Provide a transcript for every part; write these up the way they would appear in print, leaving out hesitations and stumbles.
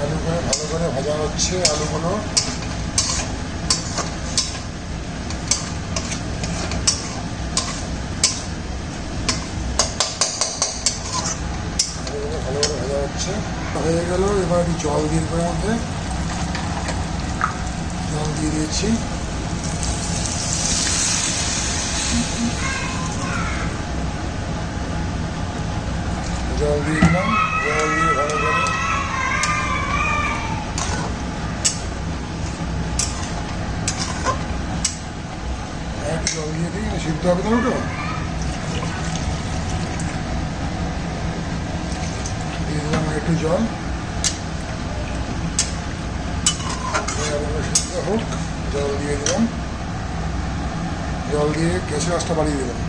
আলুগুলো ভালো করে ভাজা হচ্ছে। আলুগুলো ভালো করে ভাজা হচ্ছে, হয়ে গেল। এবার জল দিয়ে দেবো, মধ্যে জল দিয়ে দিয়েছি। জল দিয়ে দিলাম, জল দিয়ে ভালো করে একটু জল দিয়ে দিই, সিদ্ধ হবে না ওটা। দিয়ে দিলাম একটু জল, সিদ্ধ হোক। জল দিয়ে দিলাম, জল দিয়ে গ্যাসের আঁচটা বাড়িয়ে দিলাম।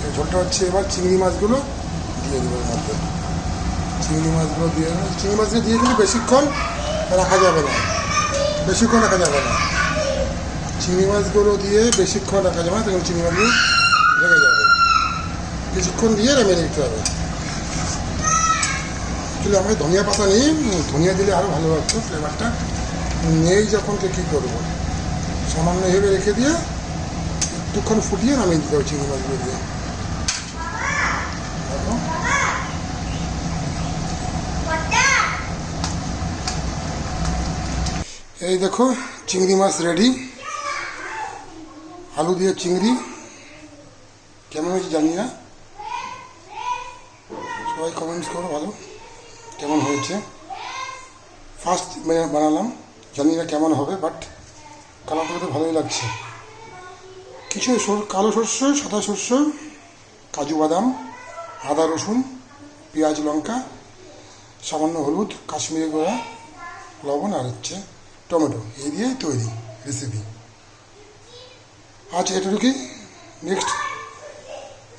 এই ঝোলটা হচ্ছে, এবার চিংড়ি মাছগুলো দিয়ে দেবো এর মধ্যে। চিংড়ি মাছগুলো দিয়ে দেবো। চিংড়ি মাছগুলো দিয়ে কিন্তু বেশিক্ষণ রাখা যাবে না, বেশিক্ষণ রাখা যাবে না। চিংড়ি মাছগুলো দিয়ে বেশিক্ষণ রাখা যাবে না, তখন চিংড়ি মাছগুলো ঢেকে যাবে। কিছুক্ষণ দিয়ে নামিয়ে নিতে হবে। আসলে আমাকে ধনিয়া পাতা নেই, ধনিয়া দিলে আরও ভালো লাগতো ফ্লেভারটা। নেই যখন তো কী করবো, সামান্য হেবে রেখে দিয়ে একটুক্ষণ ফুটিয়ে নামিয়ে দিতে হবে চিংড়ি মাছগুলো দিয়ে। এই দেখো চিংড়ি মাছ রেডি। আলু দিয়ে চিংড়ি কেমন হয়েছে জানি না, সবাই কমেন্টস করো ভালো কেমন হয়েছে। ফার্স্ট বানালাম, জানি না কেমন হবে, বাট কালারটা তো ভালোই লাগছে। কিছু কালো শস্য, সাদা শস্য, কাজু বাদাম, আদা রসুন, পেঁয়াজ লঙ্কা, সামান্য হলুদ, কাশ্মীরি গোড়া, লবণ আর হচ্ছে টমেটো, এই দিয়েই তৈরি রেসিপি। আচ্ছা এটুকুই, নেক্সট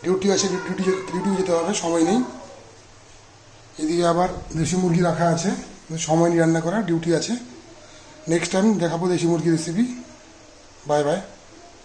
ডিউটি আছে, ডিউটি যেতে হবে, সময় নেই। এদিকে আবার দেশি মুরগি রাখা আছে, সময় নিয়ে রান্না করা, ডিউটি আছে। নেক্সট টাইম দেখাবো দেশি মুরগি রেসিপি। Bye bye.